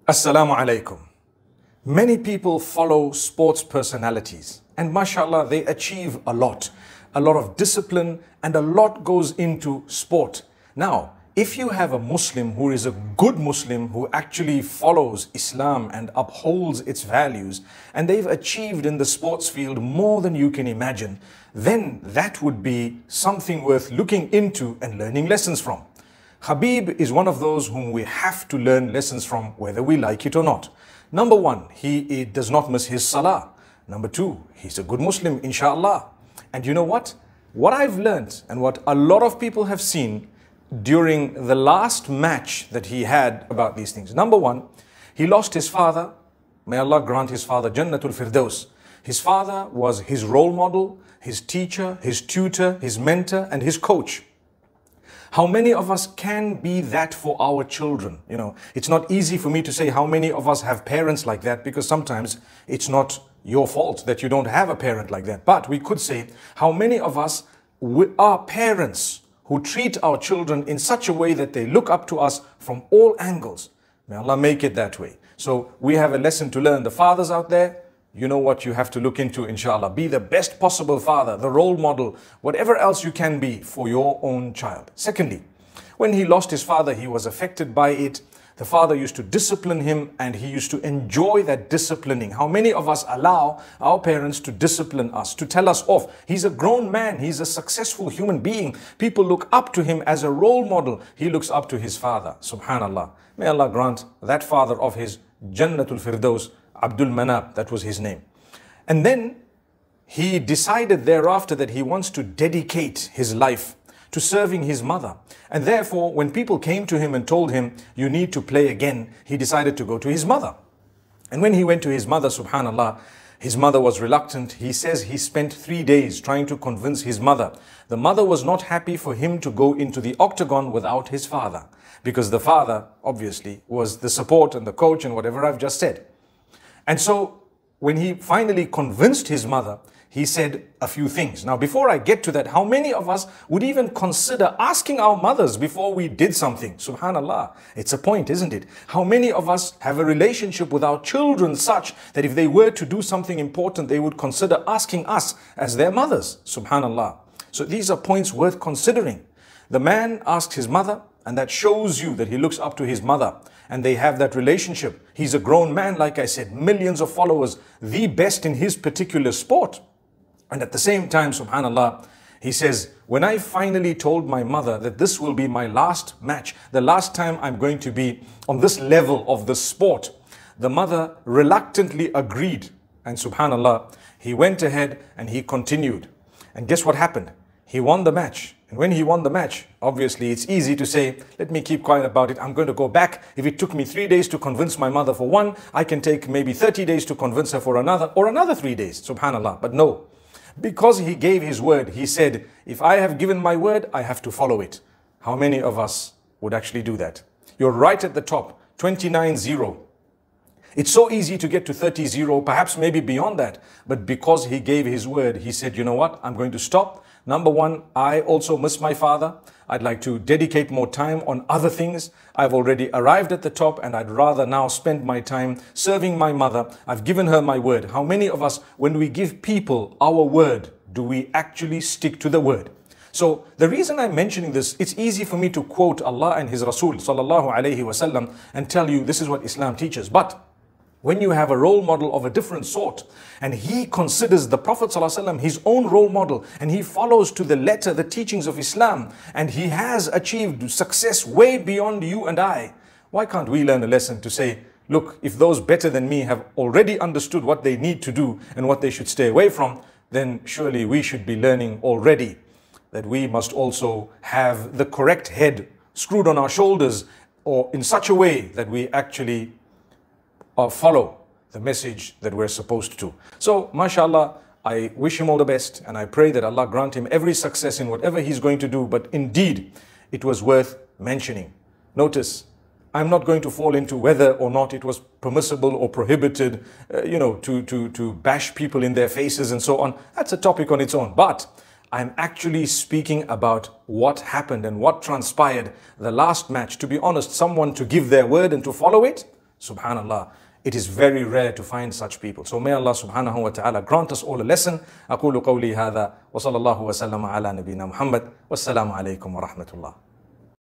Assalamu alaikum. Many people follow sports personalities and mashallah they achieve a lot of discipline and a lot goes into sport. Now, if you have a Muslim who is a good Muslim who actually follows Islam and upholds its values and they've achieved in the sports field more than you can imagine, then that would be something worth looking into and learning lessons from. Habib is one of those whom we have to learn lessons from whether we like it or not. Number one, he does not miss his Salah. Number two, he's a good Muslim, inshallah. And you know what? What I've learned and what a lot of people have seen during the last match that he had about these things. Number one, he lost his father. May Allah grant his father Jannatul Firdaus. His father was his role model, his teacher, his tutor, his mentor, and his coach. How many of us can be that for our children? You know, it's not easy for me to say how many of us have parents like that because sometimes it's not your fault that you don't have a parent like that. But we could say how many of us are parents who treat our children in such a way that they look up to us from all angles. May Allah make it that way. So we have a lesson to learn. The fathers out there, you know what you have to look into, inshallah. Be the best possible father, the role model, whatever else you can be for your own child. Secondly, when he lost his father, he was affected by it. The father used to discipline him and he used to enjoy that disciplining. How many of us allow our parents to discipline us, to tell us off? He's a grown man. He's a successful human being. People look up to him as a role model. He looks up to his father. Subhanallah. May Allah grant that father of his Jannatul Firdaus, Abdul Manab, that was his name. And then he decided thereafter that he wants to dedicate his life to serving his mother. And therefore, when people came to him and told him, you need to play again, he decided to go to his mother. And when he went to his mother, subhanallah, his mother was reluctant. He says he spent 3 days trying to convince his mother. The mother was not happy for him to go into the octagon without his father, because the father, obviously, was the support and the coach and whatever I've just said. And so when he finally convinced his mother, he said a few things. Now, before I get to that, how many of us would even consider asking our mothers before we did something? Subhanallah. It's a point, isn't it? How many of us have a relationship with our children such that if they were to do something important, they would consider asking us as their mothers? Subhanallah. So these are points worth considering. The man asked his mother, and that shows you that he looks up to his mother and they have that relationship. He's a grown man, like I said, millions of followers, the best in his particular sport. And at the same time, subhanallah, he says, when I finally told my mother that this will be my last match, the last time I'm going to be on this level of the sport, the mother reluctantly agreed. And subhanallah, he went ahead and he continued. And guess what happened? He won the match. And when he won the match, obviously it's easy to say, let me keep quiet about it. I'm going to go back. If it took me 3 days to convince my mother for one, I can take maybe 30 days to convince her for another, or another 3 days, subhanallah. But no, because he gave his word, he said, if I have given my word, I have to follow it. How many of us would actually do that? You're right at the top, 29-0. It's so easy to get to 30-0, perhaps maybe beyond that. But because he gave his word, he said, you know what, I'm going to stop. Number one, I also miss my father. I'd like to dedicate more time on other things. I've already arrived at the top and I'd rather now spend my time serving my mother. I've given her my word. How many of us, when we give people our word, do we actually stick to the word? So the reason I'm mentioning this, it's easy for me to quote Allah and His Rasul sallallahu alaihi wasallam and tell you this is what Islam teaches. But when you have a role model of a different sort and he considers the Prophet ﷺ his own role model and he follows to the letter the teachings of Islam and he has achieved success way beyond you and I, why can't we learn a lesson to say, look, if those better than me have already understood what they need to do and what they should stay away from, then surely we should be learning already that we must also have the correct head screwed on our shoulders, or in such a way that we actually follow the message that we're supposed to. So, mashallah, I wish him all the best and I pray that Allah grant him every success in whatever he's going to do. But indeed, it was worth mentioning. Notice, I'm not going to fall into whether or not it was permissible or prohibited, to bash people in their faces and so on. That's a topic on its own. But I'm actually speaking about what happened and what transpired the last match. To be honest, someone to give their word and to follow it, Subhanallah. It is very rare to find such people. So may Allah subhanahu wa ta'ala grant us all a lesson. أقول قولي هذا وصلى الله وسلم على نبينا محمد والسلام عليكم ورحمة الله.